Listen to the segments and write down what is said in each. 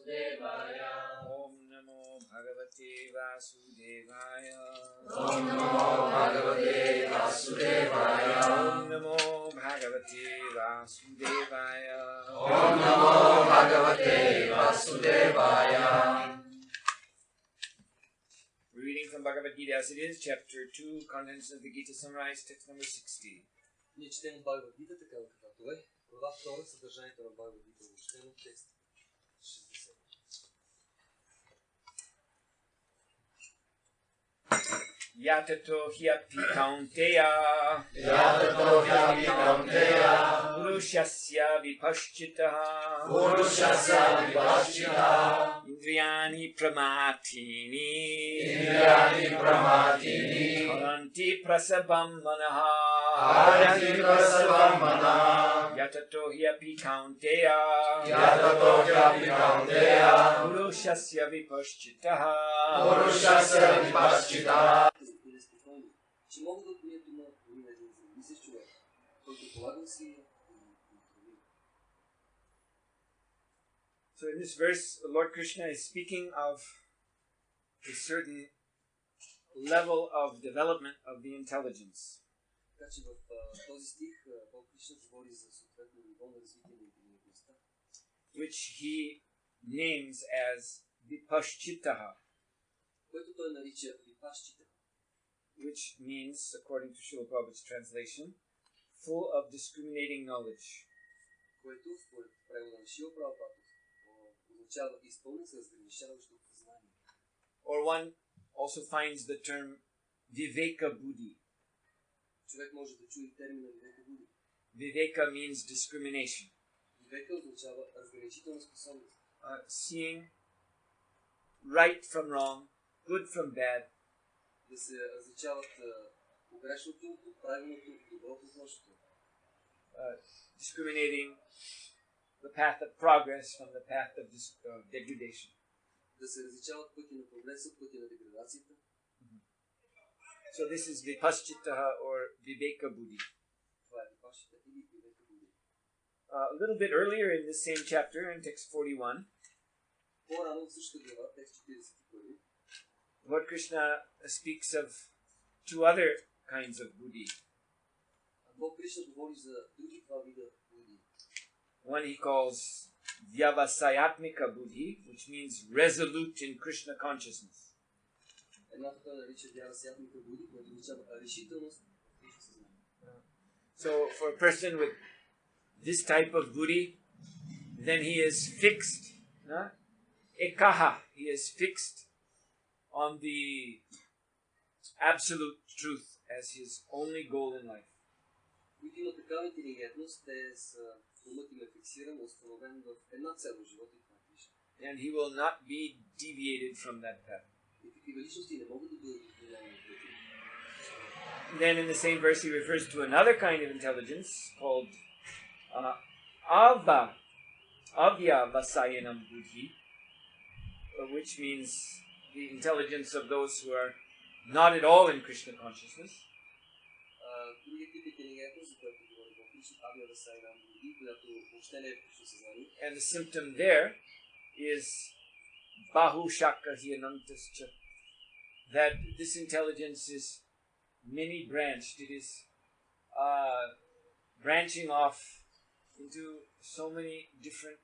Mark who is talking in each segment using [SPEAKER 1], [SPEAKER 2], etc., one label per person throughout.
[SPEAKER 1] Vasudevaya.
[SPEAKER 2] Om Namo Bhagavate Vasudevaya.
[SPEAKER 1] Om Namo Bhagavate Vasudevaya.
[SPEAKER 2] Om Namo Bhagavate Vasudevaya.
[SPEAKER 1] Om Namo Bhagavate Vasudevaya.
[SPEAKER 2] We're reading from Bhagavad Gita as it is, chapter 2, contents of the Gita summarized, text number 60.
[SPEAKER 3] Ние четем Бхагавад Гита така както е. Глава 2, съдържанието на Бхагавад Гита обобщено, текст 60.
[SPEAKER 2] Yatato hyapi kaunteya.
[SPEAKER 1] Yatato hyapi kaunteya.
[SPEAKER 2] Purushasya vipaschitaha.
[SPEAKER 1] Purushasya vipaschitaha.
[SPEAKER 2] Indriyani pramatini.
[SPEAKER 1] Indriyani pramatini.
[SPEAKER 2] Haranti prasabam manaha.
[SPEAKER 1] Haranti prasabam manaha.
[SPEAKER 2] Yatato hyapi kaunteya.
[SPEAKER 1] Yatato hyapi kaunteya.
[SPEAKER 2] Purushasya vipaschitaha.
[SPEAKER 1] Purushasya vipaschitaha.
[SPEAKER 3] Че могат да отменят дома на един мислещ човек, който полага усилия и труди.
[SPEAKER 2] So in this verse, Lord Krishna is speaking of a certain level of development of the intelligence,
[SPEAKER 3] Така че в този стих Бог Кришна говори за съответно ниво на развитие на интелигентността,
[SPEAKER 2] which he names as vipaschitaha,
[SPEAKER 3] което той нарича випашчита,
[SPEAKER 2] which means, according to Srila Prabhupada's translation, full of discriminating knowledge.
[SPEAKER 3] което според превода на Шрила Прабхупада означава изпълнен с разграничаващо познание.
[SPEAKER 2] Or one also finds the term viveka buddhi.
[SPEAKER 3] Човек може да чуе термина вивека буди.
[SPEAKER 2] Viveka means discrimination.
[SPEAKER 3] Вивека означава разграничителна способност.
[SPEAKER 2] Seeing right from wrong, good from bad,
[SPEAKER 3] Да се различават погрешното от правилното, доброто от лошото.
[SPEAKER 2] discriminating the path of progress from the path of degradation.
[SPEAKER 3] Да се различават пъти на прогреса, пъти на деградацията.
[SPEAKER 2] So this is vipaschitaha or viveka buddhi.
[SPEAKER 3] Това е випашчита или вивека буди.
[SPEAKER 2] A little bit earlier in this same chapter, in text 41,
[SPEAKER 3] По-рано в същата глава, текст 41,
[SPEAKER 2] Lord Krishna speaks of two other kinds of buddhi.
[SPEAKER 3] Бог Кришна говори за други два вида буди.
[SPEAKER 2] One he calls vyavasayatmika buddhi, which means resolute in Krishna consciousness.
[SPEAKER 3] Едната той нарича вярасятника буди, което означава решителност в Кришна съзнание.
[SPEAKER 2] So for a person with this type of buddhi, then he is fixed, ekaha, he is fixed on the absolute truth as his only goal in life.
[SPEAKER 3] Които има такава интелигентност, умът им е фиксиран, установен в една цел в живота и това е Кришна.
[SPEAKER 2] And he will not be deviated from that path.
[SPEAKER 3] И такива личности не могат да бъдат отделени от пътя.
[SPEAKER 2] Then in the same verse he refers to another kind of intelligence called avyavasayanam buddhi, which means the intelligence of those who are not at all in Krishna consciousness.
[SPEAKER 3] Другият тип интелигентност, за който говори Бог Кришна, авиавасайнам буди, която въобще не е в Кришна съзнание.
[SPEAKER 2] And the symptom there is bahushakahiyanantascha, that this intelligence is many-branched. It is branching off into so many different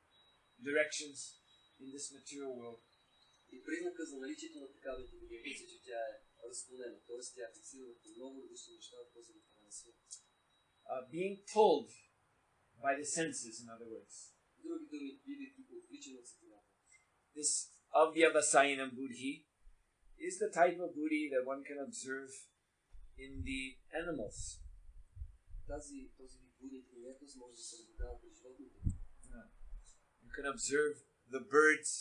[SPEAKER 2] directions in this material world.
[SPEAKER 3] И признака за наличието на такава интелигентност е, че тя е разклонена, т.е. тя е фиксирана по много различни неща в този материален свят.
[SPEAKER 2] Being pulled by the senses, in other words.
[SPEAKER 3] С други думи, бидейки отвличен от сетивата.
[SPEAKER 2] This avyavasayanam buddhi is the type of buddhi that one can observe in the animals.
[SPEAKER 3] Този вид буди интелигентност може да се наблюдава при животните.
[SPEAKER 2] You can observe the birds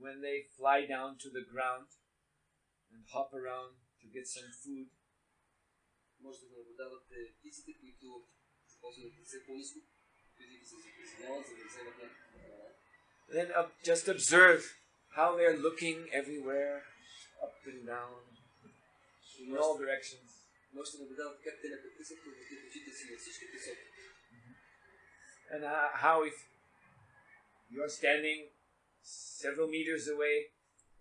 [SPEAKER 2] when they fly down to the ground and hop around to get some food.
[SPEAKER 3] Може да наблюдавате птиците, които започват да се по-ниско, преди да се приземяват, за да вземат някаква храна.
[SPEAKER 2] Then just observe how they're looking everywhere, up and down, in all directions.
[SPEAKER 3] Може да наблюдавате как те непрекъснато въртят очите си на всички посоки.
[SPEAKER 2] And how if you're standing several meters away,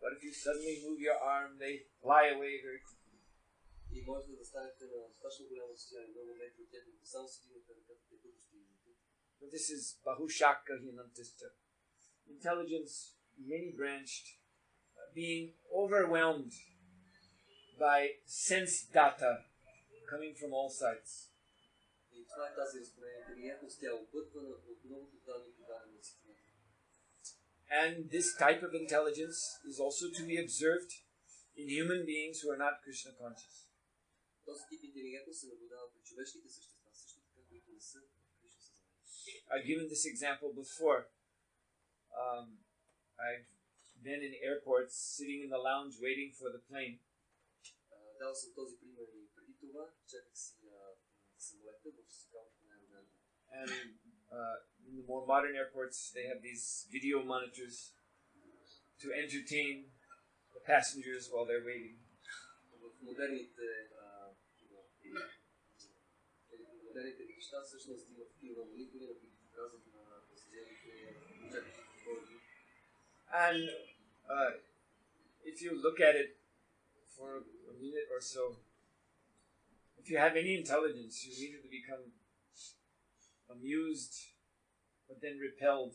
[SPEAKER 2] but if you suddenly move your arm, they fly away very quickly.
[SPEAKER 3] И може да станете на достатъчно голямо разстояние, много метри от тях, но само си дигнете ръката, те бързо ще излетят.
[SPEAKER 2] So this is Bahushaka Hinantista. Intelligence, many-branched, being overwhelmed by sense data coming from all sides.
[SPEAKER 3] И това е тази разпределена интелигентност, тя е обърквана от многото данни, подадени от системата.
[SPEAKER 2] And this type of intelligence is also to be observed in human beings who are not Krishna conscious.
[SPEAKER 3] Този тип интелигентност се наблюдава при човешките същества, също така, които не са Кришна съзнание.
[SPEAKER 2] I've given this example before. I've been in airports, sitting in the lounge waiting for the plane.
[SPEAKER 3] Дал съм този пример и преди това, чаках си самолета в скалата на аерогана.
[SPEAKER 2] And in the more modern airports, they have these video monitors to entertain the passengers while they're waiting.
[SPEAKER 3] В модерните неща всъщност има такива монитори, на които показват на пасажирите чакащите хора.
[SPEAKER 2] And if you look at it for a minute or so, if you have any intelligence, you immediately become amused, but then repelled,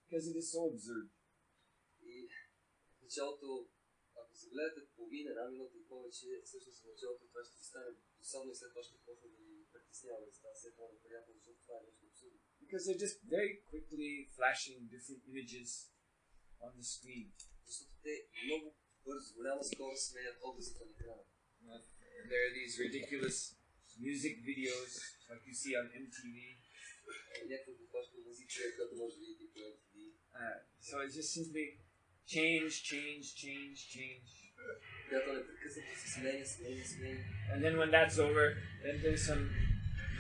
[SPEAKER 2] because it is so absurd.
[SPEAKER 3] И в началото, ако се гледате половина, една минута и повече, всъщност в началото това ще стане досадно и след това ще почне да ви притеснява, да става все по-неприятно, защото това е нещо абсурдно.
[SPEAKER 2] Because they're just very quickly flashing different images on the screen.
[SPEAKER 3] Защото те много бързо, голяма скорост сменят образите на екрана.
[SPEAKER 2] There are these ridiculous music videos like you see on MTV.
[SPEAKER 3] Някаква буквашка музика, която може да видите по MTV.
[SPEAKER 2] So it's just simply change.
[SPEAKER 3] Която непрекъснато се сменя.
[SPEAKER 2] And then when that's over, then there's some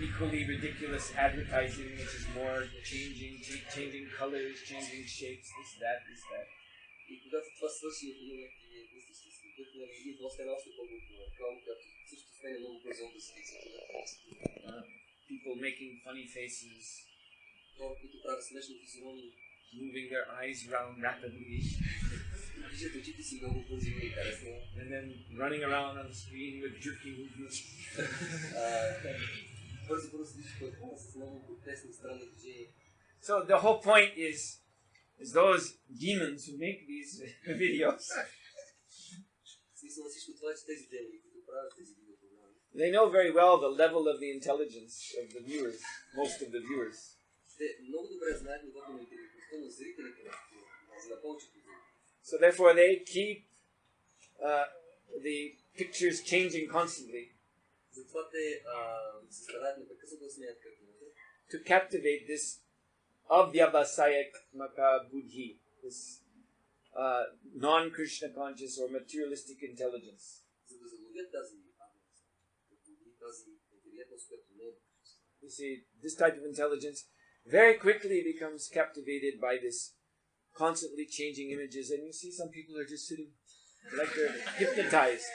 [SPEAKER 2] equally ridiculous advertising, which is more changing colors, changing shapes, this, that.
[SPEAKER 3] И когато това свърши от един и мисля, ще се вдъхне и идва още една още по-глупна реклама, която също сменя много бързо да се
[SPEAKER 2] People making funny faces,
[SPEAKER 3] хора, които правят смешни физиономии,
[SPEAKER 2] moving their eyes around rapidly,
[SPEAKER 3] виждат очите си много бързо и интересно.
[SPEAKER 2] and then running around on the screen with jerky movements.
[SPEAKER 3] Бързо се движат по екрана с много гротесни странни движения.
[SPEAKER 2] So the whole point is those demons who make these videos,
[SPEAKER 3] Смисъл на всичко това е, че тези демони, които правят тези видеопрограми,
[SPEAKER 2] they know very well the level of the intelligence of the viewers, most of the viewers.
[SPEAKER 3] те много добре знаят нивото на интелигентността на зрителите, на повечето зрители.
[SPEAKER 2] So therefore they keep the pictures changing constantly
[SPEAKER 3] Затова те се стараят непрекъснато да сменят картината,
[SPEAKER 2] to captivate this avyavasayamaka buddhi, this non-Krishna conscious or materialistic intelligence.
[SPEAKER 3] за да заловят тази интелигентност, която не е.
[SPEAKER 2] You see, this type of intelligence very quickly becomes captivated by this constantly changing images, and you see some people are just sitting like they're hypnotized,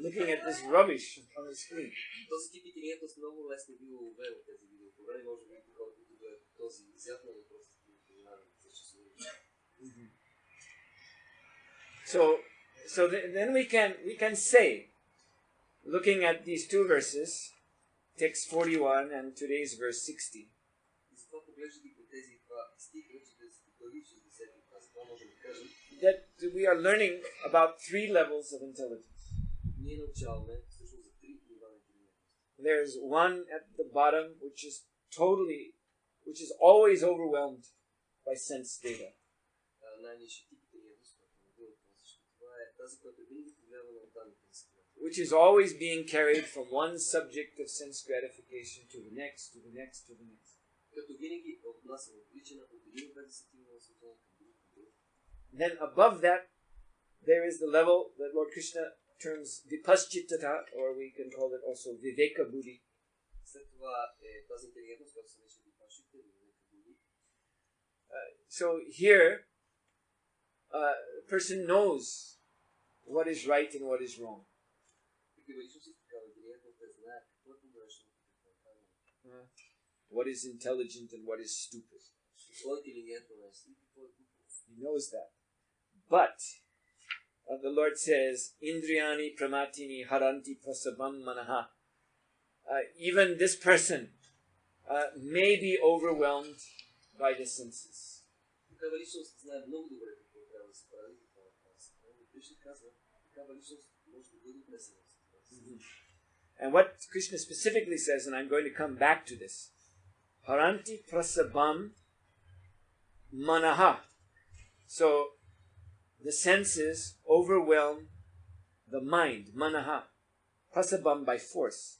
[SPEAKER 2] looking at this rubbish on the screen.
[SPEAKER 3] Този тип интелигентност много лесно бива уловен от тези видеопрограми, може да видите хора, които гледат този изяд на въпросите, които съществуват.
[SPEAKER 2] So then we can say, looking at these two verses, text 41 and today's verse 60.
[SPEAKER 3] И затова поглеждайки по тези два стиха, 41 и 60, това можем да кажем,
[SPEAKER 2] That we are learning about three levels of intelligence.
[SPEAKER 3] ние научаваме всъщност за три нива на интелигентност.
[SPEAKER 2] There's one at the bottom which is always overwhelmed by sense data.
[SPEAKER 3] Най-низши тип интелигентност, която не бъде това също. Това е тази, която е винаги повлиявана от данните на света.
[SPEAKER 2] Which is always being carried from one subject of sense gratification to the next.
[SPEAKER 3] Като винаги от нас е отличена от един обект за сетивно наслаждение към друг.
[SPEAKER 2] Then above that, there is the level that Lord Krishna terms vipaschitata, or we can call it also viveka buddhi.
[SPEAKER 3] След това е тази интелигентност, която се нарича випашита или вивека буди.
[SPEAKER 2] So here, a person knows what is right and what is wrong.
[SPEAKER 3] Такива личности с такава интелигентност, те знаят какво е погрешно и какво е правилно.
[SPEAKER 2] What is intelligent and what is stupid.
[SPEAKER 3] Какво е интелигентно нещо и какво е глупост.
[SPEAKER 2] He knows that. But the Lord says, Indriyani pramatini haranti prasabam manaha. Even this person may be overwhelmed by the senses.
[SPEAKER 3] Такава личност знае много добре какво трябва да се прави, какво не трябва да се прави. Кришна казва, такава личност може да бъде отнесена.
[SPEAKER 2] And what Krishna specifically says, and I'm going to come back to this, haranti prasabam manaha. So the senses overwhelm the mind, manaha. Prasabam by force.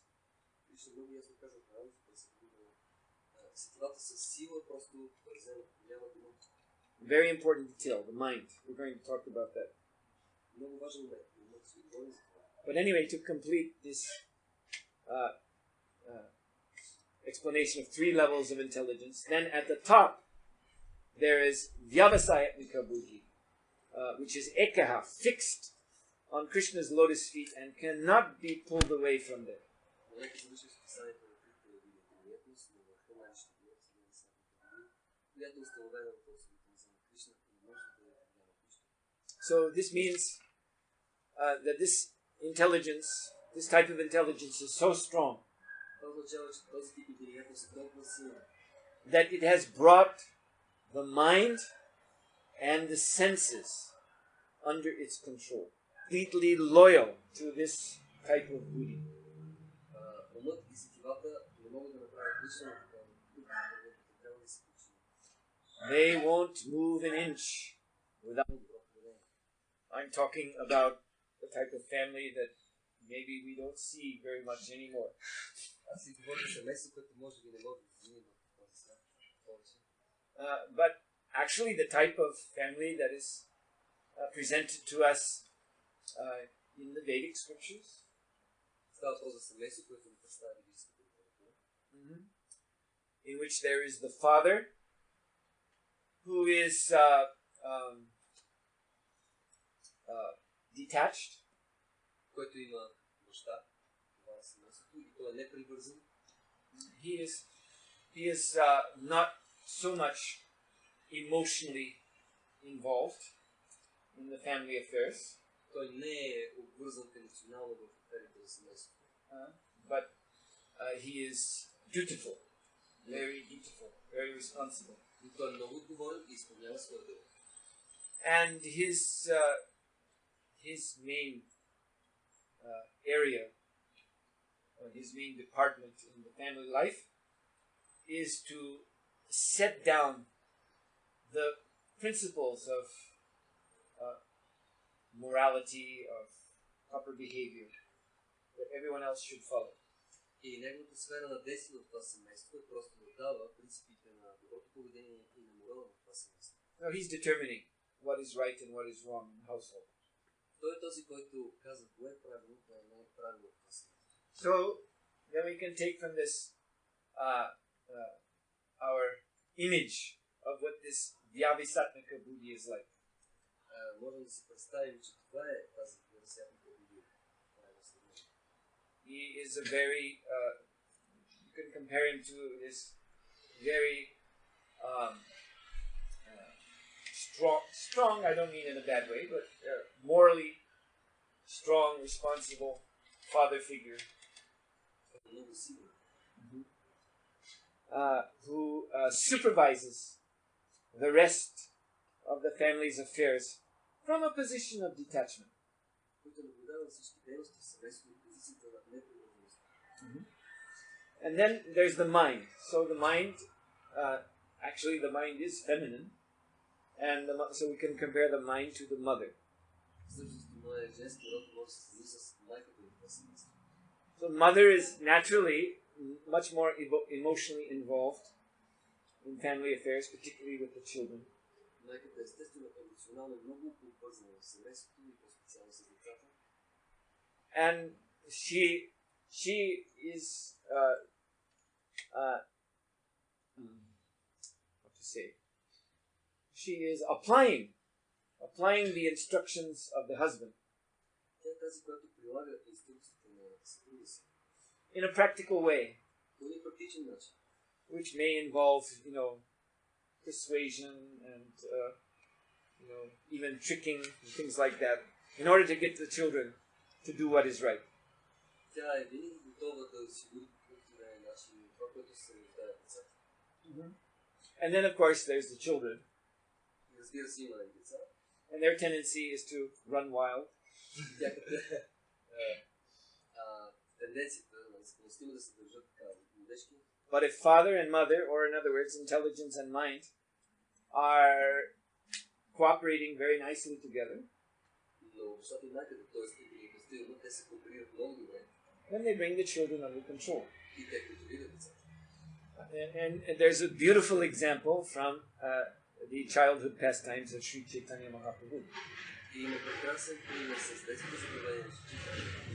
[SPEAKER 3] Кришна много ясно казва, харанти прасабам. Сетивата със сила просто вземат, няма да имат.
[SPEAKER 2] Very important detail, the mind. We're going to talk about that.
[SPEAKER 3] Много важен момент.
[SPEAKER 2] But anyway, to complete this explanation of 3 levels of intelligence, then at the top there is vyavasayatmika buddhi, which is ekaha, fixed on Krishna's lotus feet and cannot be pulled away from there. So this means that this intelligence, this type of intelligence is so strong that it has brought the mind and the senses under its control, completely loyal to this type of buddhi. They won't move an inch without. I'm talking about the type of family that maybe we don't see very much anymore. But actually the type of family that is presented to us in the Vedic scriptures, in which there is the father who is detached, he is not so much emotionally involved in the family affairs, but he is dutiful, very responsible. And his main area, or his main department in the family life, is to set down the principles of morality, of proper behavior that everyone else should follow.
[SPEAKER 3] И неговата сфера на действие в това семейство е просто да дава принципите на доброто поведение и на морала в това семейство.
[SPEAKER 2] No, he's determining what is right and what is wrong in the household.
[SPEAKER 3] Той е този, който казва кое е правилно, кое не е правилно в това семейство.
[SPEAKER 2] So then we can take from this our image of what this Vyavisatmika buddhi is like.
[SPEAKER 3] Можем да си представим, че това е тази Vyavisatmika buddhi.
[SPEAKER 2] He is a very, you can compare him to this very strong, I don't mean in a bad way, but morally strong, responsible father figure who supervises the rest of the family's affairs from a position of detachment. And then there's the mind. So the mind, actually the mind is feminine, and so we can compare the mind to the mother. So mother is naturally much more emotionally involved in family affairs, particularly with the children. And she is what to say? She is applying the instructions of the husband in a practical way, which may involve, persuasion and even tricking and things like that, in order to get the children to do what is right.
[SPEAKER 3] Тя е винаги готова да осигури какъвто да е начин това, което се нуждае от децата.
[SPEAKER 2] And then, of course, there's the children.
[SPEAKER 3] И разбира се, има и деца.
[SPEAKER 2] And their tendency is to run wild.
[SPEAKER 3] Тяхната тенденцията на склонността им да се държат така младежки.
[SPEAKER 2] But if father and mother, or in other words, intelligence and mind, are cooperating very nicely together,
[SPEAKER 3] Но защото някъде, т.е. интелигентността, те се кооперират много добре.
[SPEAKER 2] then they bring the children under control.
[SPEAKER 3] И те контролират децата.
[SPEAKER 2] And there's a beautiful example from the childhood pastimes of Sri Chaitanya Mahaprabhu.
[SPEAKER 3] И има прекрасен пример с детските забавления на Чайтаня.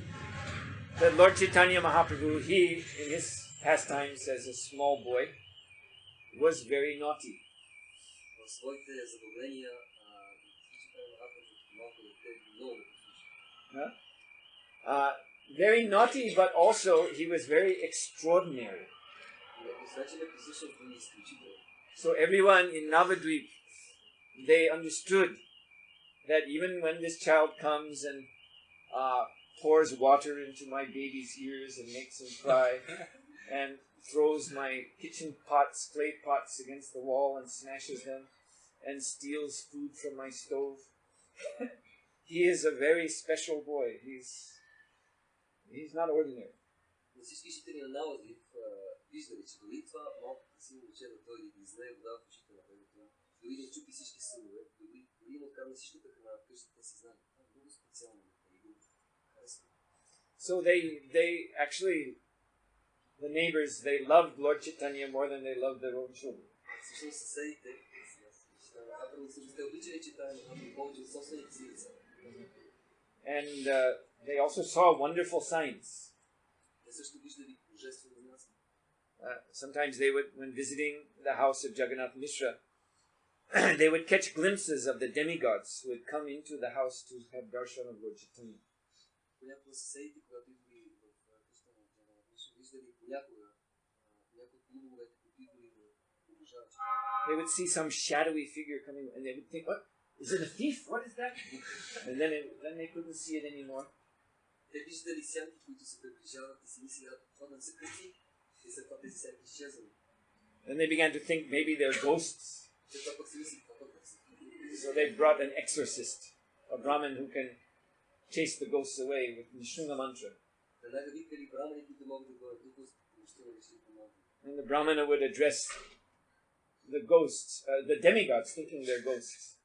[SPEAKER 2] That Lord Chaitanya Mahaprabhu, he, in his pastimes as a small boy, was very naughty.
[SPEAKER 3] В своите забавления Чайтаня Махапрабху малко дете много послуша.
[SPEAKER 2] Very naughty, but also he was very extraordinary. So everyone in Navadvip, they understood that even when this child comes and pours water into my baby's ears and makes him cry, and throws my kitchen pots, clay pots against the wall and smashes them, and steals food from my stove, he is a very special boy. He's not ordinary.
[SPEAKER 3] Всички жители на Навадвип виждали, че дори това малко красиво момче да дойде и да излее вода в очите на бебето, дори да изчупи всички съдове, дори им открадне всичката храна в къщата, те си знали. Това е много специално.
[SPEAKER 2] So they actually, the neighbors, they loved Lord Chaitanya more than they loved their own children.
[SPEAKER 3] Всъщност съседите, те обичали Чайтаня повече от собствените си деца.
[SPEAKER 2] And they also saw wonderful signs. Sometimes they would, when visiting the house of Jagannath Mishra, they would catch glimpses of the demigods who would come into the house to have darshan of Lord Chaitanya. They would see some shadowy figure coming, and they would think, "What? Is it a thief? What is that?" And then they couldn't see it anymore.
[SPEAKER 3] Те виждали сянки, които се приближават и си мислят, това да са кръци, и след това тези сянки изчезвали.
[SPEAKER 2] Then they began to think maybe they're ghosts. So they brought an exorcist, a Brahmin who can chase the ghosts away with Nishringa mantra. And the Brahmana would address the ghosts, the demigods, thinking they're ghosts.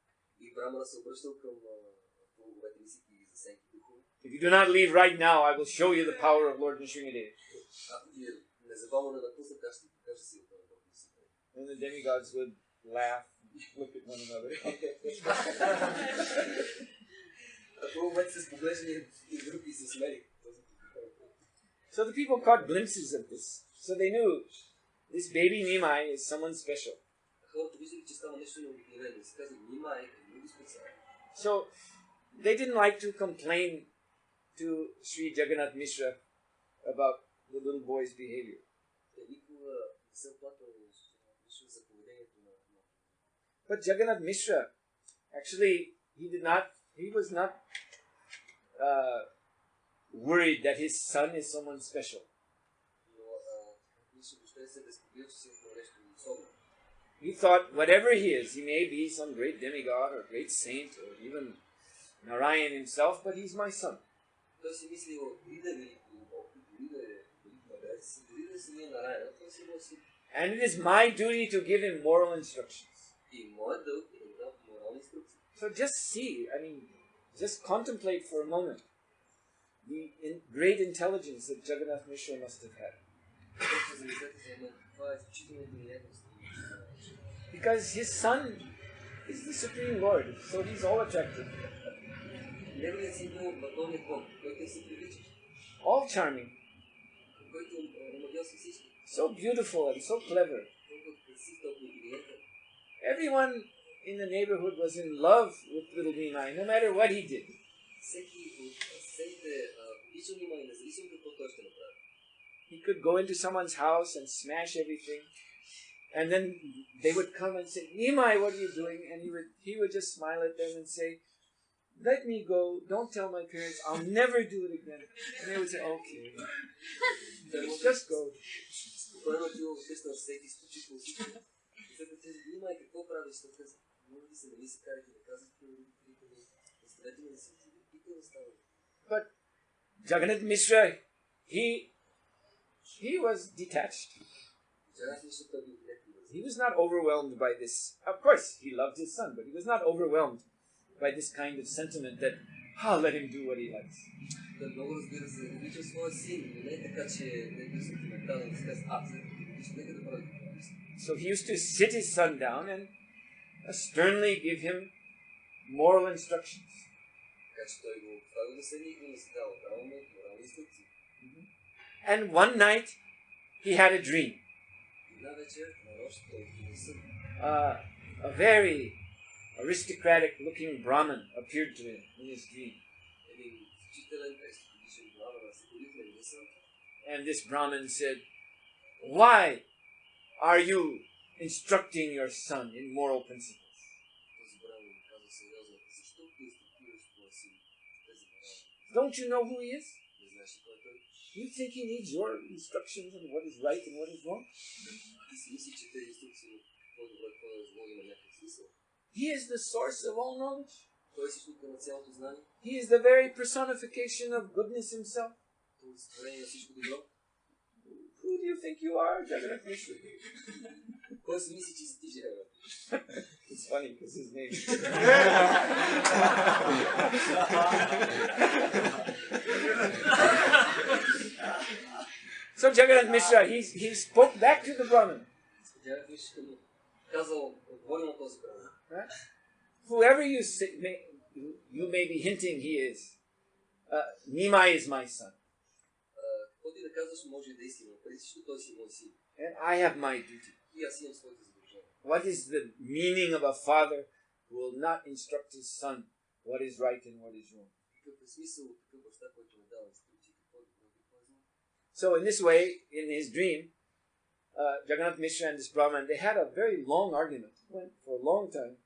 [SPEAKER 2] If you do not leave right now, I will show you the power of Lord Nishringadev. And the demigods would laugh, look at one another. So the people caught glimpses of this. So they knew this baby Nimai is someone special. So they didn't like to complain to Sri Jagannath Mishra about the little boy's behavior. But Jagannath Mishra, actually, he was not worried that his son is someone special. He thought, whatever he is, he may be some great demigod or great saint or even Narayan himself, but he's my son. And it is my duty to give him moral instructions. So just see, just contemplate for a moment the great intelligence that Jagannath Mishra must have had. Because his son is the Supreme Lord, so he's all attractive. All charming. So beautiful and so clever. Everyone in the neighborhood was in love with little Nimai, no matter what he did. He could go into someone's house and smash everything And then they would come and say, Nimai, what are you doing? And he would just smile at them and say, let me go, don't tell my parents, I'll never do it again. And they would say, okay, just go. But Jagannath Mishra, he was detached. He was not overwhelmed by this. Of course, he loved his son, but he was not overwhelmed by this kind of sentiment that, let him do what he likes. So he used to sit his son down and sternly give him moral instructions. And one night, he had a dream. A very aristocratic-looking Brahmin appeared to him in his dream. And this Brahmin said, why are you instructing your son in moral principles? Don't you know who he is? You think he needs your instructions on what is right and what is wrong? He is the source of all knowledge. He is the very personification of goodness himself. Who do you think you are, Jagannath Mishra? It's funny because his name. So Jagannath Mishra, he spoke back to the Brahmin. Right? Whoever you may be hinting he is, Nimai is my son. And I have my duty. What is the meaning of a father who will not instruct his son what is right and what is wrong? So in this way, in his dream, Jagannath Mishra and this Brahman, they had a very long argument. It went for a long time.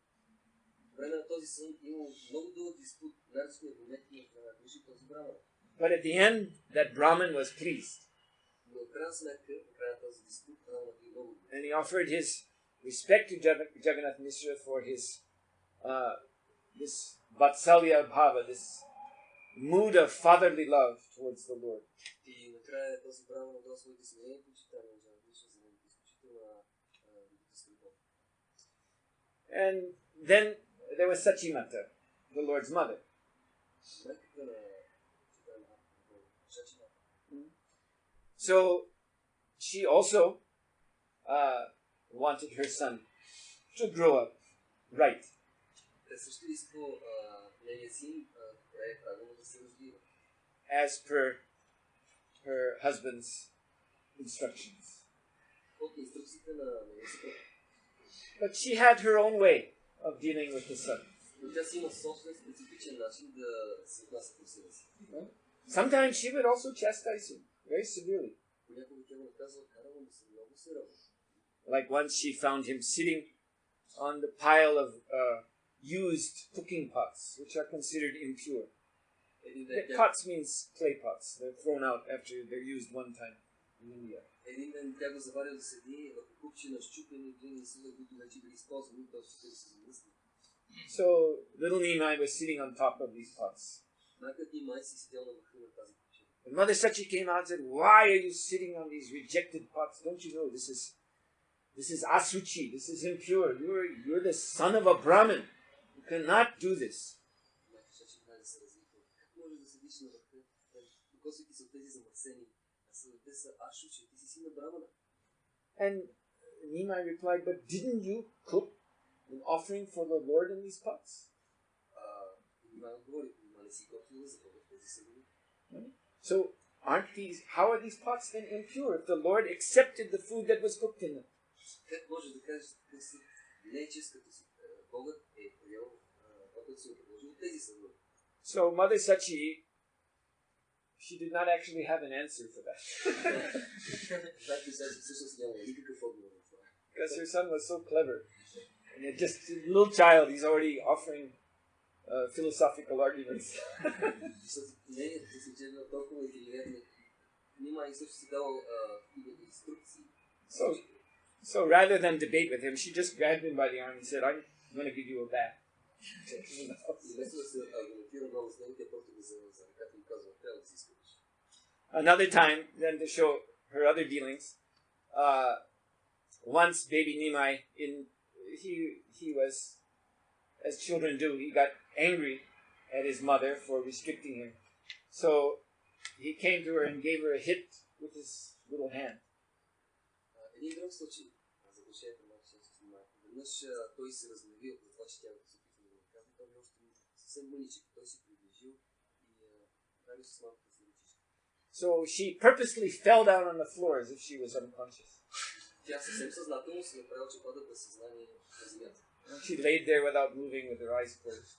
[SPEAKER 2] But at the end, that Brahman was pleased. And he offered his respect to Jagannath Mishra for his this Vatsalya Bhava, this mood of fatherly love towards the Lord. And then there was Sachimata, the Lord's mother. So she also wanted her son to grow up right. As per her husband's instructions. But she had her own way of dealing with the son. Sometimes she would also chastise him very severely. Like once she found him sitting on the pile of used cooking pots, which are considered impure. Pots means clay pots. They're thrown out after they're used one time in India. So little Nimai was sitting on top of these pots. And Mother Sachi came out and said, why are you sitting on these rejected pots? Don't you know this is asuchi, this is impure. You're the son of a Brahmin. You cannot do this. And Nimai replied, but didn't you cook an offering for the Lord in these pots? So how are these pots then impure if the Lord accepted the food that was cooked in them? So Mother Sachi, she did not actually have an answer for that. because her son was so clever. And it just a little child, he's already offering philosophical arguments.
[SPEAKER 3] Защото нейният си че бил толкова интелигентен, нима и също си дал инструкции.
[SPEAKER 2] So rather than debate with him, she just grabbed him by the arm and said, I'm going to give you a bath. Another time, then to show her other dealings, once baby Nimai, he was, as children do, he got angry at his mother for restricting him. So he came to her and gave her a hit with his little hand.
[SPEAKER 3] Един друг случай за отношението на майка. Веднъж той се разгневил за това, че тя се опитва да го казва. Той още съвсем мъничък. Той се приближил и удари с малката си ръчичка.
[SPEAKER 2] So she purposely fell down on the floor as if she was unconscious.
[SPEAKER 3] Тя съвсем съзнателно се направила, че пада без съзнание на земята.
[SPEAKER 2] She laid there without moving with her eyes closed.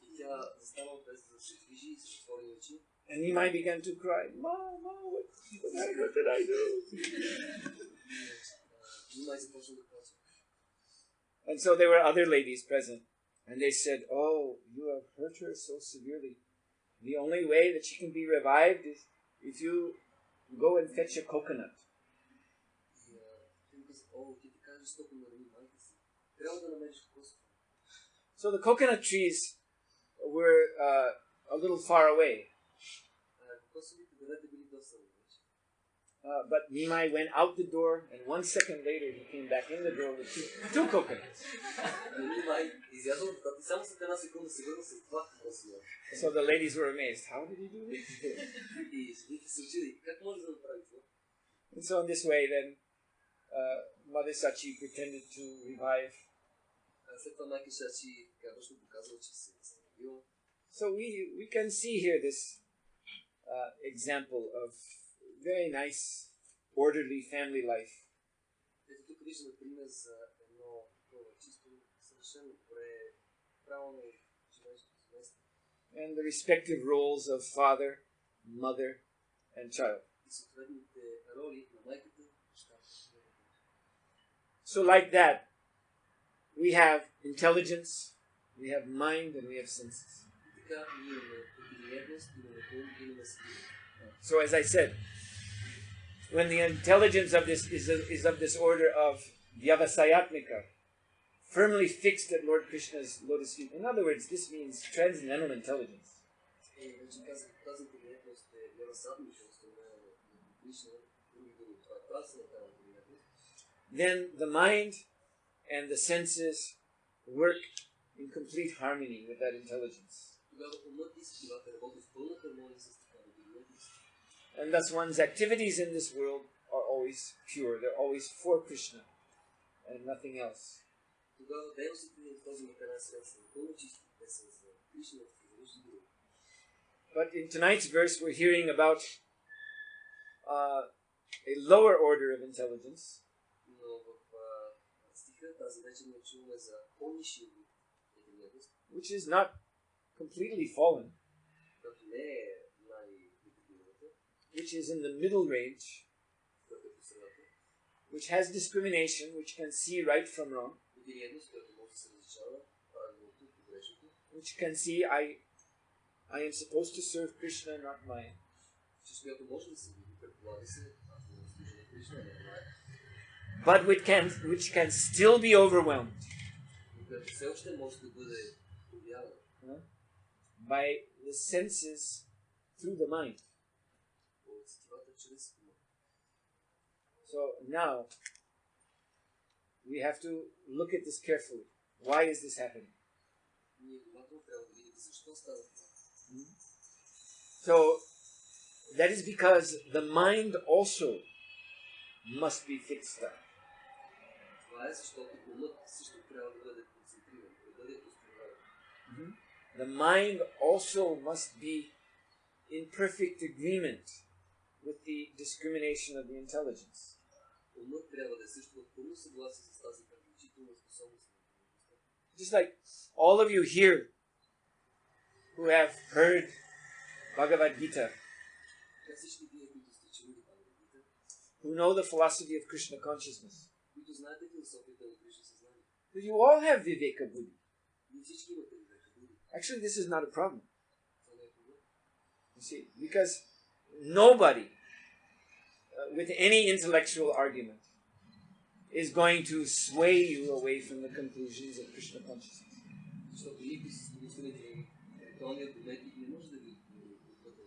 [SPEAKER 3] И тя застанала без да се движи и с отворени очи.
[SPEAKER 2] And Nimai began to cry, Mama, what did I do? And so there were other ladies present, and they said, oh, you have hurt her so severely. The only way that she can be revived is if you go and fetch a coconut. So the coconut trees were a little far away. But Nimai went out the door, and 1 second later he came back in the door with two coconuts. So the ladies were amazed. How did he do this? And so in this way then, Mother Sachi pretended to revive. So we can see here this example of very nice, orderly family life. And the respective roles of father, mother, and child. So like that, we have intelligence, we have mind, and we have senses. So as I said, when the intelligence of this is of this order of Vyavasayatmika, firmly fixed at Lord Krishna's lotus feet. In other words, this means transcendental intelligence. Then the mind and the senses work in complete harmony with that intelligence. And thus one's activities in this world are always pure. They're always for Krishna and nothing else. But in tonight's verse we're hearing about a lower order of intelligence, which is not completely fallen, which is in the middle range, which has discrimination, which can see right from wrong, which can see I am supposed to serve Krishna, not mine. But which can still be overwhelmed by the senses through the mind. So now we have to look at this carefully. Why is this happening? So that is because the mind also must be fixed up. The mind also must be in perfect agreement with the discrimination of the intelligence. Just like all of you here who have heard Bhagavad Gita, who know the philosophy of Krishna consciousness,
[SPEAKER 3] които знаете философията на Кришна съзнание.
[SPEAKER 2] But you all have Viveka Buddhi.
[SPEAKER 3] Вие всички имате Вивека Буди.
[SPEAKER 2] Actually, this is not a problem.
[SPEAKER 3] Това не е проблем.
[SPEAKER 2] You see, because nobody with any intellectual argument is going to sway you away from the conclusions of Krishna consciousness.
[SPEAKER 3] Защото никой с изкуствените интелектуални аргументи не може да ви отведе.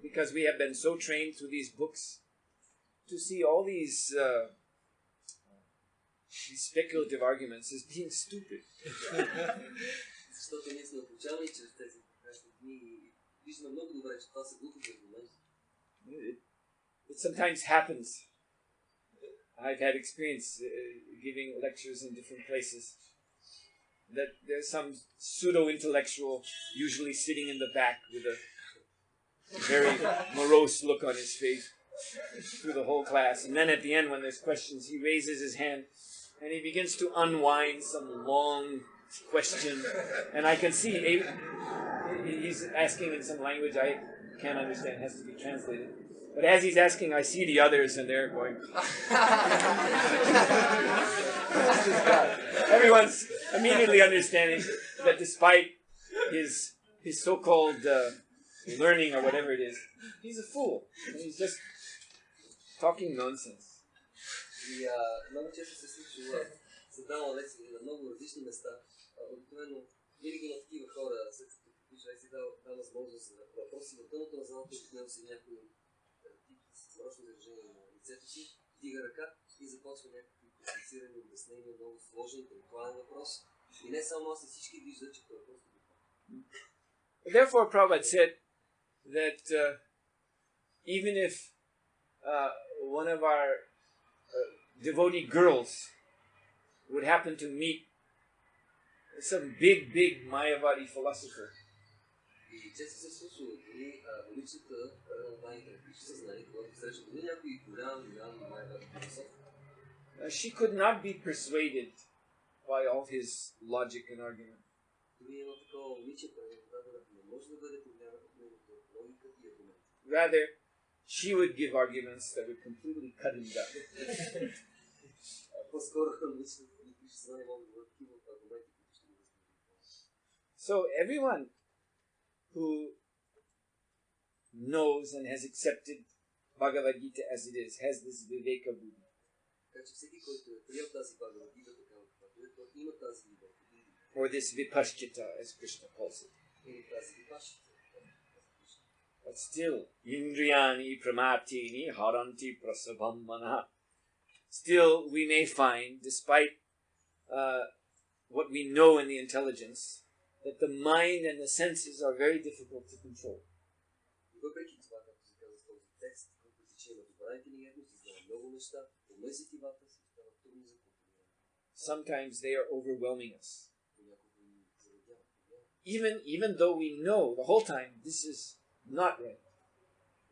[SPEAKER 2] Because we have been so trained through these books to see all these speculative arguments as being stupid.
[SPEAKER 3] Защото ние сме обучавани чрез тези книги и виждаме много добре, че това са глупави аргументи.
[SPEAKER 2] It sometimes happens. I've had experience giving lectures in different places that there's some pseudo-intellectual usually sitting in the back with a very morose look on his face through the whole class. And then at the end when there's questions, he raises his hand and he begins to unwind some long question. And I can see he's asking in some language I can't understand, has to be translated. But as he's asking, I see the others and they're going... Everyone's immediately understanding that despite his so-called learning or whatever it is, he's a fool. And he's just talking nonsense.
[SPEAKER 3] И много често се случва, се дава лекции на много различни места. Обикновено винаги на такива хора, след като човек си дава възможност за въпроси в дъното на залата, обикновено си някой тип с мрачно изражение на лицето си, вдига ръка и започва някакви компlicирани обяснения, много сложен, интелектуален въпрос. И не само аз, и всички виждат, че това е просто
[SPEAKER 2] Therefore, Prabhupada said that even if one of our devotee girls would happen to meet some big Mayavadi philosopher,
[SPEAKER 3] и често се случва дори уличната вайната на Кришна съзнание, когато среща дори някой голям Майавади философ.
[SPEAKER 2] She could not be persuaded by all his logic and argument.
[SPEAKER 3] Дори едно такова уличе, не може да бъде повлияна от неговата логика и аргумент.
[SPEAKER 2] Rather, she would give arguments that would completely cut him down.
[SPEAKER 3] По-скоро уличната Кришна съзнание може да бъде такива аргументи, които ще го възприемат.
[SPEAKER 2] So everyone who knows and has accepted Bhagavad Gita as it is has this Viveka Buddhi.
[SPEAKER 3] Така че всеки, който е приел тази Бхагавад Гита, такава каквато е, той има тази Вивека Буди.
[SPEAKER 2] Or this Vipaschita, as Krishna calls it.
[SPEAKER 3] Или тази Випашчита.
[SPEAKER 2] But still, Indriyani Pramatini Haranti Prasabham Manah. Still, we may find, despite what we know in the intelligence, that the mind and the senses are very difficult to control.
[SPEAKER 3] Въпреки това, както се казва в този текст, въпреки че има добра интелигентност и знае много неща, умът и тивата си стават трудни за контролиране.
[SPEAKER 2] Sometimes they are overwhelming us.
[SPEAKER 3] Понякога ни зарадяват.
[SPEAKER 2] Even though we know the whole time this is not right.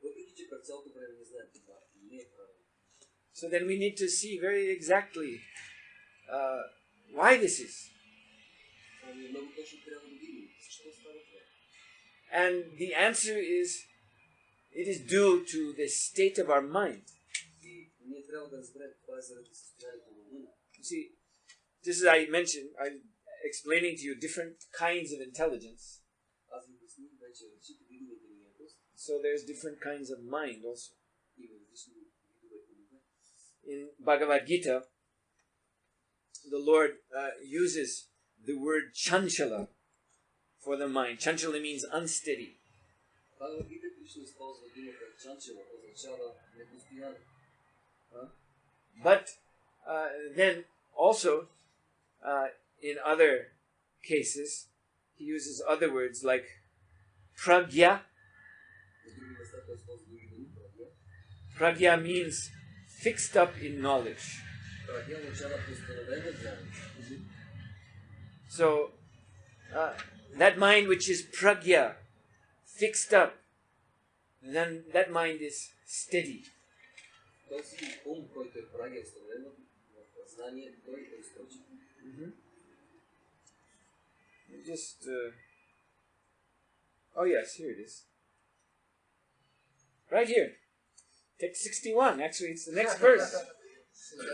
[SPEAKER 3] Въпреки че през цялото време не знаем това не е правилно.
[SPEAKER 2] So then we need to see very exactly why this is.
[SPEAKER 3] Много точно трябва да видим защо става това.
[SPEAKER 2] And the answer is, it is due to the state of our mind.
[SPEAKER 3] И ние трябва да разберем това е заради състоянието на ума.
[SPEAKER 2] See, just as I mentioned, I'm explaining to you different kinds of intelligence.
[SPEAKER 3] Аз ви обясних вече различните видове интелигентност.
[SPEAKER 2] So there's different kinds of mind also.
[SPEAKER 3] Има различни видове умове.
[SPEAKER 2] In Bhagavad Gita, the Lord uses the word chanchala for the mind. Chanchala means unsteady.
[SPEAKER 3] Бхагавад Гита Кришна използва думата чанчала, означава непостоянно.
[SPEAKER 2] But then also in other cases he uses other words like pragya. Pragya means fixed up in knowledge. So that mind which is pragya, fixed up, then that mind is steady. Just oh yes, here it is. Right here. Text 61. Actually, it's the next verse.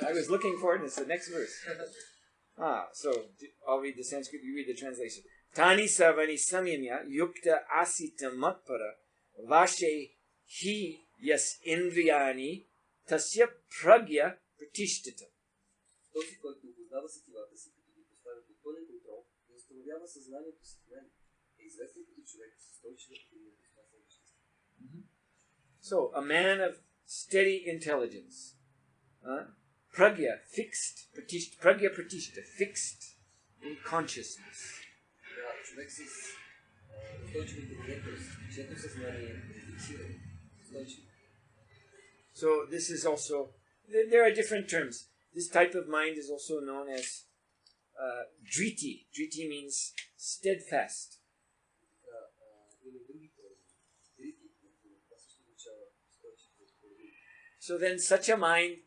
[SPEAKER 2] I was looking for it, and it's the next verse. So I'll read the Sanskrit, you read the translation. Tani sarvani samyamya yukta asita matpara vashe hi yas indriyani tasya pragya pratishtita.
[SPEAKER 3] Този, който познава сетивата си, като ги поставя под пълен контрол и установява съзнанието си в мен, е известен като човек с устойчива природа.
[SPEAKER 2] So, a man of steady intelligence, pragya, fixed, pragya pratishta, fixed in consciousness.
[SPEAKER 3] Човек с устойчива интелигентност, чието съзнание е фиксирано, устойчиво.
[SPEAKER 2] So, this is also, there are different terms. This type of mind is also known as driti. Driti means steadfast. So then such a mind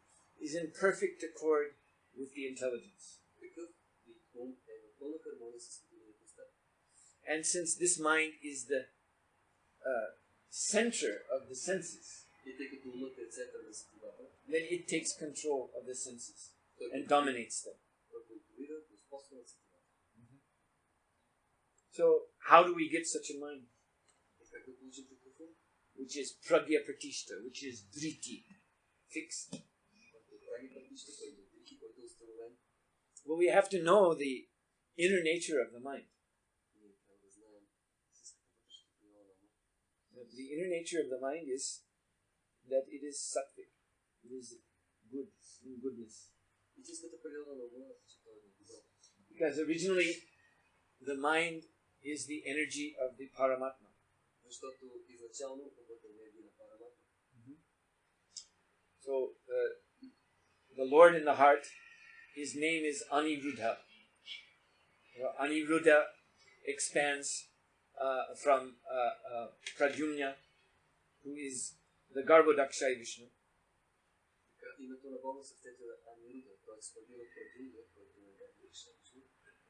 [SPEAKER 2] is in perfect accord with the intelligence. And since this mind is the center of the senses, then it takes control of the senses and dominates them. So how do we get such a mind? Which is pragya pratishta, which is driti, fixed. Well, we have to know the inner nature of the mind. The inner nature of the mind is that it is sattvic. It is good, in goodness. Because originally the mind is the energy of the Paramatma. So the Lord in the heart, his name is Aniruddha. Aniruddha expands from Pradyumna, who is the Garbhodakshai Vishnu.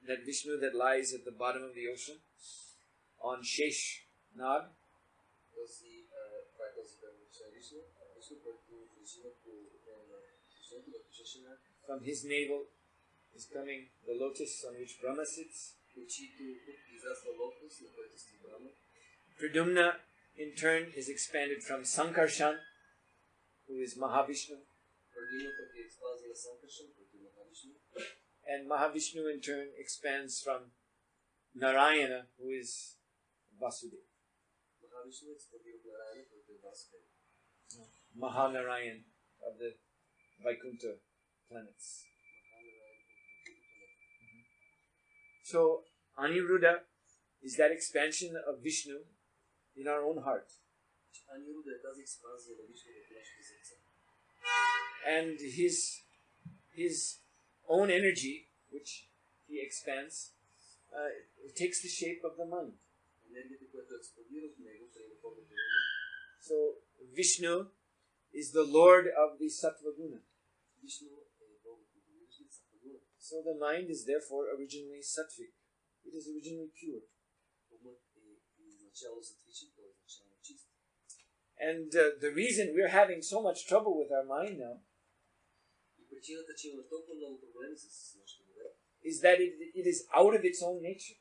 [SPEAKER 2] That Vishnu that lies at the bottom of the ocean on Shesh Nag. From his navel is coming the lotus on which Brahma sits. Pradyumna in turn is expanded from Sankarshan, who is Mahavishnu. And Mahavishnu in turn expands from Narayana, who is Vasudeva. Mahanarayan of the Vaikuntha planets. So Aniruddha is that expansion of Vishnu in our own heart. And his own energy, which he expands, it takes the shape of the mind. So Vishnu is the Lord of the Sattva Guna. So the mind is therefore originally sattvic. It is originally pure. And the reason we're having so much trouble with our mind now is that it is out of its own nature.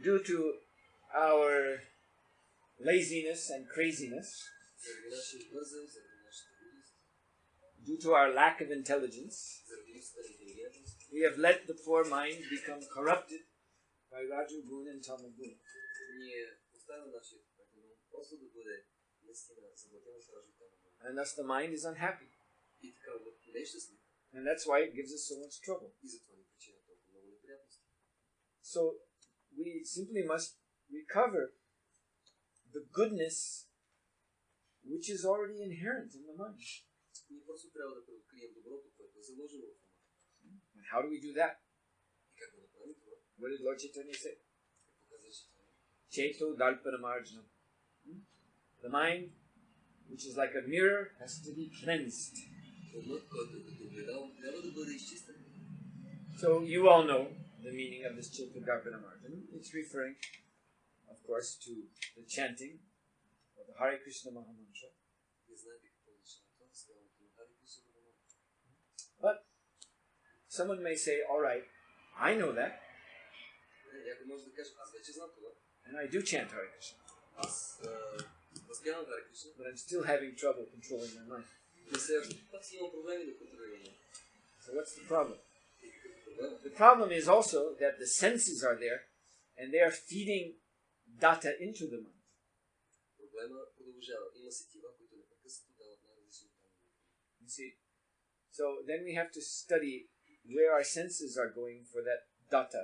[SPEAKER 2] Due to our laziness and craziness, due to our lack of intelligence, we have let the poor mind become corrupted by Raju Gun and Tama Gun. And thus the mind is unhappy. And that's why it gives us so much trouble. So we simply must recover the goodness which is already inherent in the mind. And how do we do that? What did Lord Chaitanya say? Chaito dalpanamarjanam. The mind, which is like a mirror, has to be cleansed. So you all know the meaning of this Chaito dalpanamarjanam. It's referring, of course, to the chanting of the Hare Krishna Mahamantra. But someone may say, all right, I know that,
[SPEAKER 3] Някой може да каже, аз вече знам това.
[SPEAKER 2] and I do chant Hare Krishna,
[SPEAKER 3] Аз възпявам Харе Кришна.
[SPEAKER 2] but I'm still having trouble controlling my mind.
[SPEAKER 3] Но все още пак си имам проблеми да контролирам.
[SPEAKER 2] So what's the problem?
[SPEAKER 3] И какъв е проблемът?
[SPEAKER 2] The problem is also that the senses are there, and they are feeding data into the mind.
[SPEAKER 3] Проблема продължава. Има сетива, които непрекъснато дават най-различни данни.
[SPEAKER 2] You see? So then we have to study where our senses are going for that data.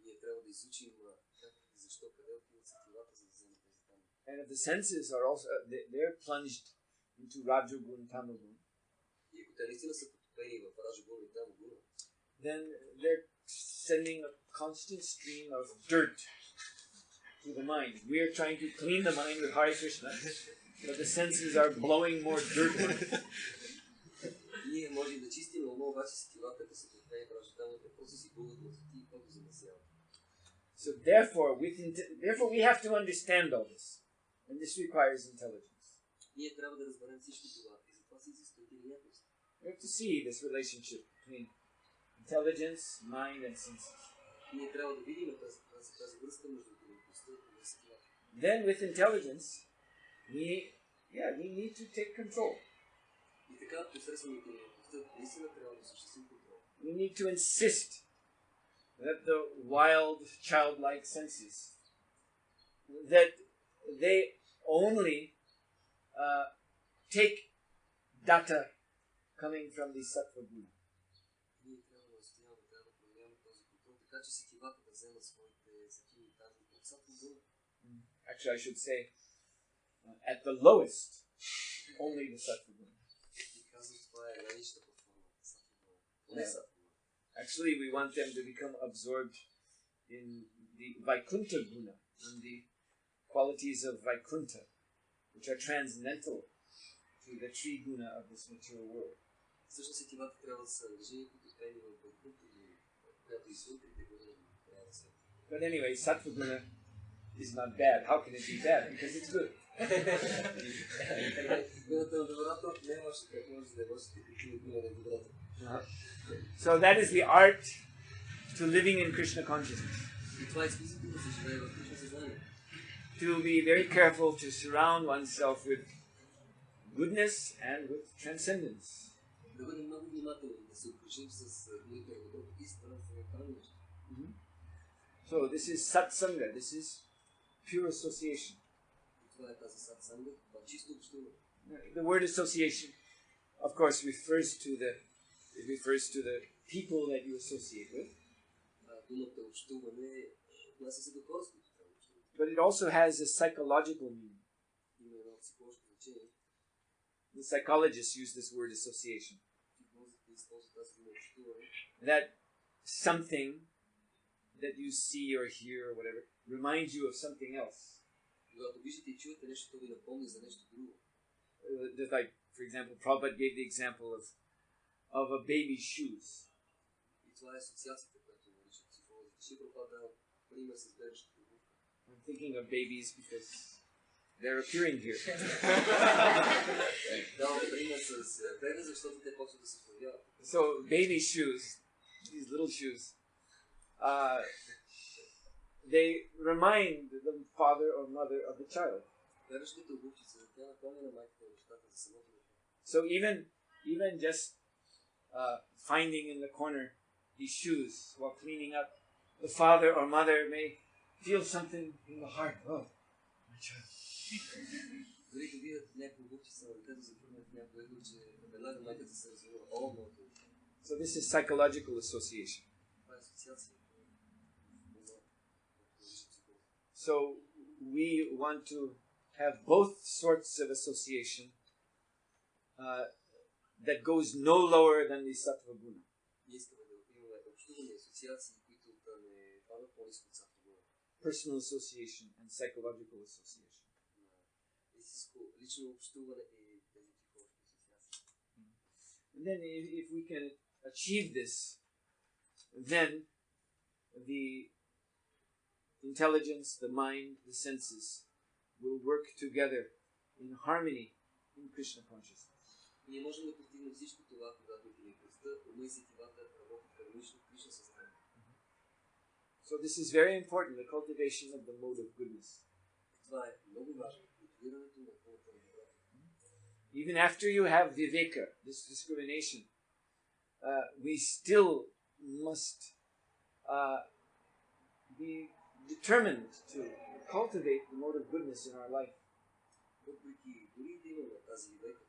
[SPEAKER 3] Ние трябва да изучим как и защо, къде отиват сетивата, за да вземат тези данни.
[SPEAKER 2] And if the senses are also, they're plunged into Rajagun, Tamagun,
[SPEAKER 3] И ако те наистина са потопени в Раджагуна и Тамагуна,
[SPEAKER 2] then they're sending a constant stream of dirt to the mind. We are trying to clean the mind with Hare Krishna, but the senses are blowing more dirt on it.
[SPEAKER 3] ние можем да чистим, но обаче сетивата, те са потопени в Раджагуна, те просто си бъдат мъртви и просто замърсяват.
[SPEAKER 2] So therefore we have to understand all this, and this requires intelligence.
[SPEAKER 3] Ние трябва да разберем всичко това и затова се изисква интелигентност.
[SPEAKER 2] We have to see this relationship between intelligence, mind, and senses.
[SPEAKER 3] Ние трябва да видим тази връзка между интелигентността и сетивата.
[SPEAKER 2] Then with intelligence, we need to take control.
[SPEAKER 3] И така, посредством интелигентността, наистина трябва да осъществим контрол.
[SPEAKER 2] We need to insist that the wild, childlike senses, that they only take data coming from the sattva guna.
[SPEAKER 3] Ние трябва да настояваме, трябва да проявяваме този контрол, така че сетивата да вземат своите сетиви данни от сатва.
[SPEAKER 2] Actually, I should say, at the lowest, only the sattva guna.
[SPEAKER 3] И казвам, това е най-нищата форма на сатва. Не сатва.
[SPEAKER 2] Actually, we want them to become absorbed in the Vaikuntha guna, in the qualities of Vaikuntha, which are transcendental to the tree guna of this material world.
[SPEAKER 3] Всъщност сетивата трябва да са ангажирани като пени в Вайкунта, която извън трите гуна трябва да се.
[SPEAKER 2] But anyway, sattva guna is not bad. How can it be bad? Because it's good.
[SPEAKER 3] Гуната на доброто не е лошо, как може да е лошо, като гуна на доброто.
[SPEAKER 2] So that is the art to living in Krishna consciousness.
[SPEAKER 3] И това е изкуството да се живее в Кришна съзнание.
[SPEAKER 2] To be very careful to surround oneself with goodness and with transcendence.
[SPEAKER 3] Да бъдем много внимателни, да се окружим с моите доброто и с трансцендентални неща.
[SPEAKER 2] So this is satsanga. This is pure association.
[SPEAKER 3] И това е тази сатсанга, това чисто общуване.
[SPEAKER 2] The word association, of course, refers to the people that you associate with.
[SPEAKER 3] Думата общуване отнася се до хора, с които трябва да общуваме.
[SPEAKER 2] But it also has a psychological meaning.
[SPEAKER 3] Има едно психологическо значение.
[SPEAKER 2] The psychologists use this word association.
[SPEAKER 3] Психолозите използват тази дума общуване.
[SPEAKER 2] That something that you see or hear or whatever reminds you of something else.
[SPEAKER 3] Когато виждате и чуете нещо, то ви напомни за нещо друго.
[SPEAKER 2] Just like, for example, Prabhupada gave the example of a baby's shoes.
[SPEAKER 3] И това е асоциацията, която наричат психолозите. Шри Прабхупада дава пример с бебешката обувка.
[SPEAKER 2] I'm thinking of babies because they're appearing here.
[SPEAKER 3] Давам пример с бебе, защото те почват да се появяват.
[SPEAKER 2] So baby shoes, these little shoes, they remind the father or mother of the child.
[SPEAKER 3] Бебешката обувчица, тя напомня на майката и бащата за самото дете.
[SPEAKER 2] So even just finding in the corner these shoes while cleaning up, the father or mother may feel something in the heart. Oh, my child.
[SPEAKER 3] Дори да видят някаква обувчица на детето, запърнат в някакво ego, че веднага майката се развива. О, моето.
[SPEAKER 2] So this is psychological association.
[SPEAKER 3] Това е асоциация.
[SPEAKER 2] So we want to have both sorts of association that goes no lower than the sattva guna.
[SPEAKER 3] Ние искаме да имаме общуване и асоциации, които да не падат по-ниско от сатва гуна.
[SPEAKER 2] Personal association and psychological association.
[SPEAKER 3] Истинско лично общуване и тези психологически асоциации.
[SPEAKER 2] And then if we can achieve this, then the intelligence, the mind, the senses will work together in harmony in Krishna consciousness.
[SPEAKER 3] Ние можем да постигнем всичко това, когато интелигентността, ума и сетивата работят хармонично в лично съзнание.
[SPEAKER 2] So this is very important, the cultivation of the mode of goodness.
[SPEAKER 3] Това е много важно. Култивирането на пълната на доброто.
[SPEAKER 2] Even after you have viveka, this discrimination, we still must be determined to cultivate the mode of goodness in our life.
[SPEAKER 3] Въпреки дори да имаме тази вивека,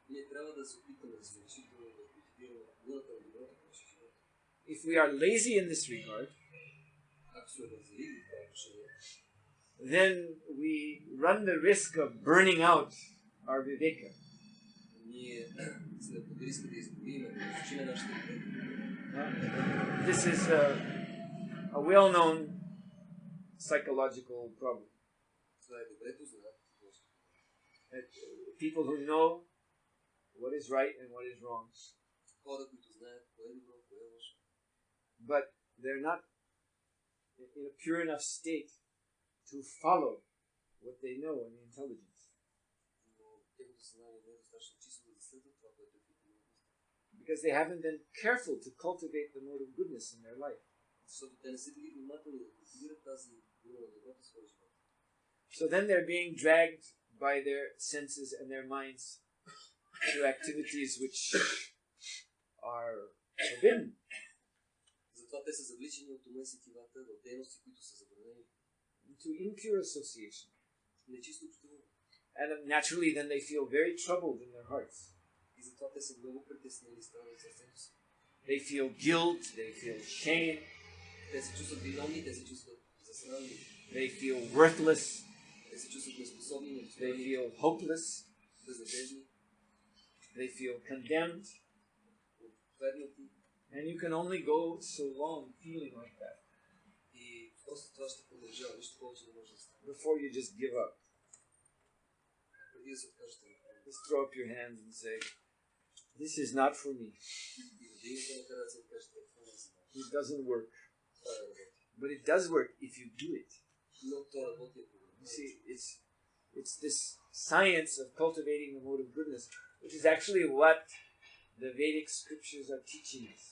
[SPEAKER 3] ние трябва да се опитаме да сме решително да култивираме пълната на доброто в нашия живот.
[SPEAKER 2] If we are lazy in this regard,
[SPEAKER 3] Ако сме разделили в това отношение,
[SPEAKER 2] then we run the risk of burning out our viveka.
[SPEAKER 3] ние сме под риска да изгорим, да изучим нашите вивека.
[SPEAKER 2] This is a well-known psychological problem.
[SPEAKER 3] Това е добре познат.
[SPEAKER 2] People who know what is right and what is wrong,
[SPEAKER 3] Хора, които знаят кое е добро, кое е лошо,
[SPEAKER 2] but they're not in a pure enough state to follow what they know in the intelligence.
[SPEAKER 3] но тяхното съзнание не е достатъчно чисто да следва това, което е в интелигентността.
[SPEAKER 2] Because they haven't been careful to cultivate the mode of goodness in their life.
[SPEAKER 3] Защото те не са били внимателни да култивират тази дума на доброто в своя живот.
[SPEAKER 2] So then they're being dragged by their senses and their minds to activities which are forbidden.
[SPEAKER 3] Затова те са завличани от ума и сетивата в дейности, които са забранени.
[SPEAKER 2] To impure association.
[SPEAKER 3] Нечисто общуване.
[SPEAKER 2] And naturally then they feel very troubled in their hearts.
[SPEAKER 3] И затова те са много притеснени и страдат сърцето си.
[SPEAKER 2] They feel guilt, they feel shame,
[SPEAKER 3] Те се чувстват виновни, те се чувстват засрамени.
[SPEAKER 2] they feel worthless,
[SPEAKER 3] Те се чувстват неспособни,
[SPEAKER 2] they
[SPEAKER 3] недостойни,
[SPEAKER 2] feel hopeless,
[SPEAKER 3] безнадежни,
[SPEAKER 2] they feel condemned,
[SPEAKER 3] отвергнати.
[SPEAKER 2] and you can only go so long feeling like that
[SPEAKER 3] И просто това ще продължава, нищо повече не може да стане.
[SPEAKER 2] before you just give up.
[SPEAKER 3] Преди да се откажете на това.
[SPEAKER 2] Just throw up your hands and say, this is not for me.
[SPEAKER 3] И да дигнете на ръце и кажете, това не е за мен.
[SPEAKER 2] It doesn't work.
[SPEAKER 3] Това не работи.
[SPEAKER 2] But it does work if you do it.
[SPEAKER 3] Но това работи, ако го
[SPEAKER 2] You
[SPEAKER 3] направите.
[SPEAKER 2] see, it's this science of cultivating the mode of goodness, which is actually what the Vedic scriptures are teaching us.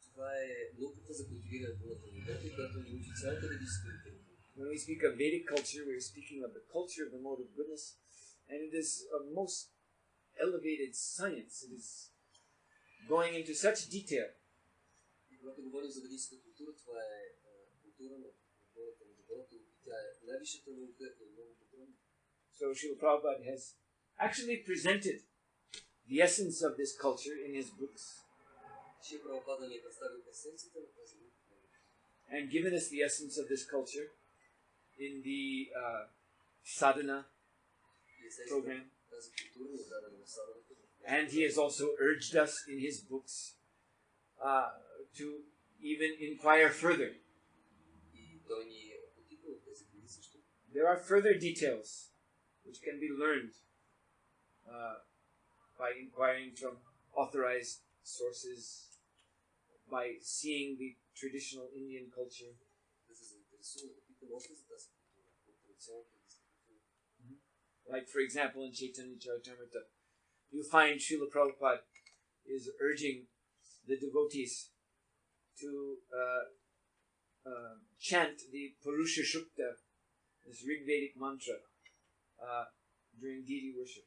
[SPEAKER 3] Това е науката за култивирането на доброто, която ни учи цялата ведическа литература.
[SPEAKER 2] When we speak of Vedic culture, we're speaking of the culture of the mode of goodness, and it is a most elevated science. It is going into such detail.
[SPEAKER 3] И когато говорим за ведическа култура, това е култура на хората на доброто. Тя е най-висшата наука и много подробна.
[SPEAKER 2] So Srila Prabhupada has actually presented the essence of this culture in his books
[SPEAKER 3] Шрила Прабхупада ни е представил есенцията на тази наука
[SPEAKER 2] and given us the essence of this culture in the sadhana
[SPEAKER 3] и есенцията
[SPEAKER 2] program.
[SPEAKER 3] на тази култура ни е дадена в садането.
[SPEAKER 2] And he has also urged us in his books to even inquire further.
[SPEAKER 3] И той ни е потикнал в тези книги също.
[SPEAKER 2] There are further details which can be learned by inquiring from authorized sources, by seeing the traditional Indian culture.
[SPEAKER 3] Да се заинтересуваме, да питаме още за тази култура, от традиционната индийска култура.
[SPEAKER 2] Like, for example, in Chaitanya Charitamrita, you find Srila Prabhupada is urging the devotees to chant the Purusha Shukta, this Rigvedic mantra, during deity worship.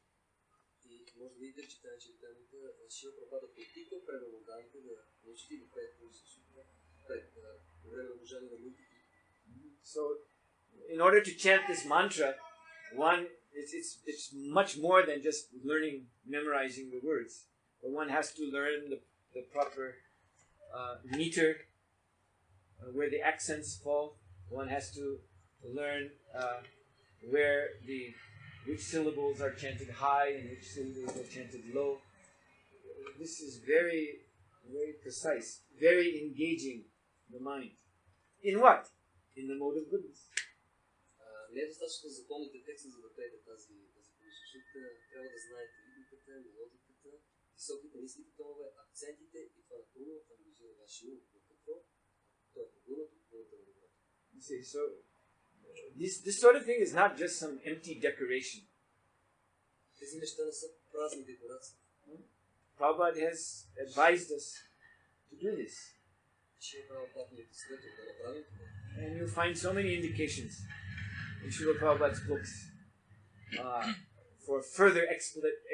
[SPEAKER 3] И може да видите, че тази читанието Шрила Прабхупада потиква преданодарите да научите и да правят Пурусha пред време на обожание на мултики.
[SPEAKER 2] So, in order to chant this mantra, it's much more than just learning, memorizing the words. But one has to learn the proper meter, where the accents fall. One has to learn which syllables are chanted high and which syllables are chanted low. This is very, very precise, very engaging the mind. In what? In the mode of goodness.
[SPEAKER 3] Не е достатъчно да запомните текста, за да пеете тази Пурусha Shukta. Трябва да знаете ритмиката, мелодиката, високите, ниските тонове, акцентите и това напълно ангажира вашия ум. Но какво? Това е погълнато от пълната на доброто.
[SPEAKER 2] You see, so this sort of thing is not just some empty decoration.
[SPEAKER 3] Тези неща не са празни декорации.
[SPEAKER 2] Prabhupada has advised us to do this.
[SPEAKER 3] Шрила Прабхупад ни е посъветвал да направим това.
[SPEAKER 2] And you find so many indications in Srila Prabhupada's books for further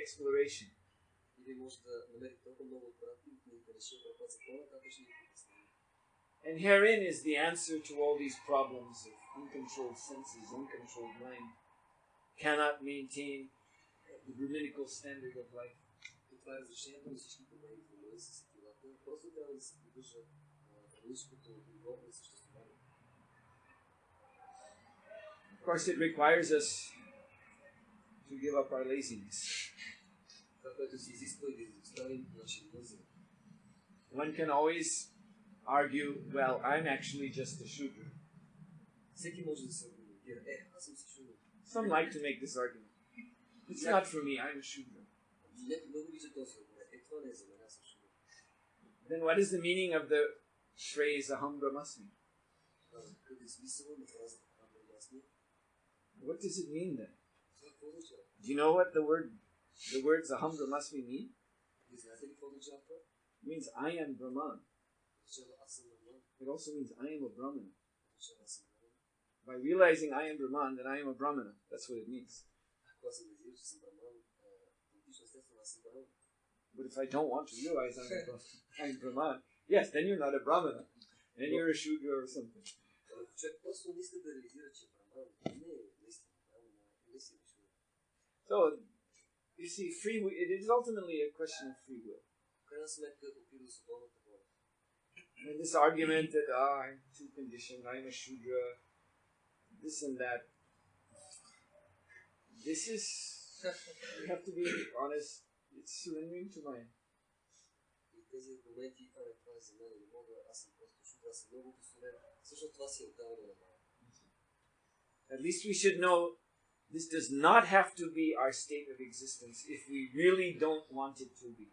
[SPEAKER 2] exploration.
[SPEAKER 3] И вие може да намерите толкова много отпратки от книгите на Шрила Прабхупад за по-нататъчни притеснения.
[SPEAKER 2] And herein is the answer to all these problems of uncontrolled senses, uncontrolled mind, cannot maintain the Brahminical standard of life.
[SPEAKER 3] И това е разрешението на всички проблеми в умове с сетилата. Просто трябва да се придържа браминското ниво на съществуване.
[SPEAKER 2] Of course, it requires us to give up our laziness.
[SPEAKER 3] Това, което се изисква и да изоставим нашия мъзъл.
[SPEAKER 2] One can always argue, well, I'm actually just a Shudra.
[SPEAKER 3] Всеки може да се аргументира. Аз съм си Шудра.
[SPEAKER 2] Some like to make this argument. It's not for me, I'm a Shudra.
[SPEAKER 3] Някой много обича този аргумент. Това не е за мен, аз съм Шудра.
[SPEAKER 2] Then what is the meaning of the phrase aham brahmasmi?
[SPEAKER 3] Какъв е смисъл на фразата aham brahmasmi?
[SPEAKER 2] What does it mean then?
[SPEAKER 3] Това какво означава?
[SPEAKER 2] Do you know what the words aham brahmasmi mean?
[SPEAKER 3] Вие знаете ли какво означава това?
[SPEAKER 2] It means I am Brahman.
[SPEAKER 3] Означава аз съм Брахман.
[SPEAKER 2] It also means I am a Brahmana.
[SPEAKER 3] Означава аз съм Брахман.
[SPEAKER 2] By realizing I am Brahman, then I am a Brahmana. That's what it means.
[SPEAKER 3] Ако аз съм реализирал, че съм Брахман, логично естествено аз съм Брахман.
[SPEAKER 2] But if I don't want to realize I'm Brahman, yes, then you're not a Brahmana. Then you're a Shudra or something.
[SPEAKER 3] Ако човек просто не иска да реализира, че е Брахман, не е наистина Брахман, не си е Шудра.
[SPEAKER 2] So, you see, it is ultimately a question of free will.
[SPEAKER 3] В крайна сметка опира до свободната воля.
[SPEAKER 2] And this argument that, I'm too conditioned, I'm a Shudra, this and that, this is, you have to be honest, it's surrendering to mind.
[SPEAKER 3] И тези аргументи, това е за мен, не мога, аз съм просто Шудра, аз съм много обособен. Всъщност това си е отдаване на мая.
[SPEAKER 2] At least we should know this does not have to be our state of existence if we really don't want it to be.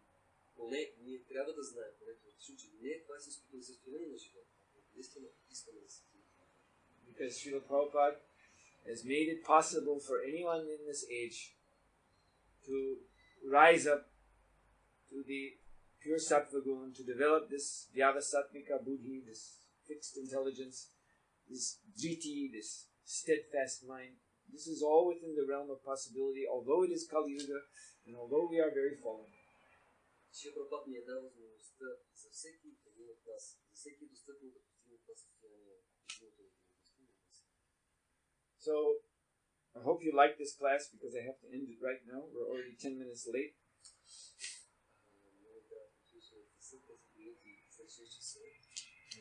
[SPEAKER 3] Поне ние трябва да знаем, което в случай не, това е състояние на живота. Наистина искаме да се
[SPEAKER 2] Because Srila Prabhupada has made it possible for anyone in this age to rise up to the pure sattva gun, to develop this vyavasatmika buddhi, this fixed intelligence, this driti, this steadfast mind. This is all within the realm of possibility, although it is Kali Yuga and although we are very fallen.
[SPEAKER 3] Шрила Прабхупад ни е дал възможността за всеки един от нас, за всеки достъпно да постигне това състояние.
[SPEAKER 2] So, I hope you like this class because I have to end it right now. We're already 10 minutes late.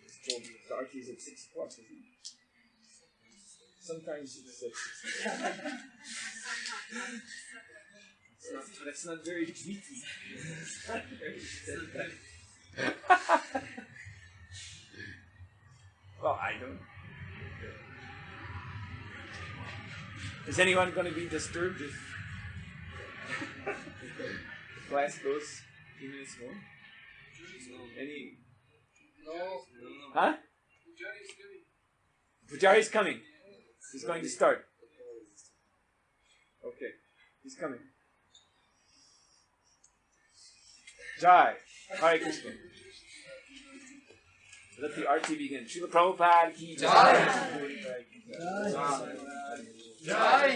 [SPEAKER 2] It's told me the arti is at 6 o'clock, isn't it? Sometimes it's at 6. That's not very tweety. Well, I don't. Is anyone going to be disturbed if the class goes a few minutes more? Any?
[SPEAKER 3] No.
[SPEAKER 2] Huh? Pujari's coming. He's going to start. Okay, he's coming. Jai. Hare Krishna. Let the arti begin. Srila Prabhupada ki Jai.
[SPEAKER 1] Jai.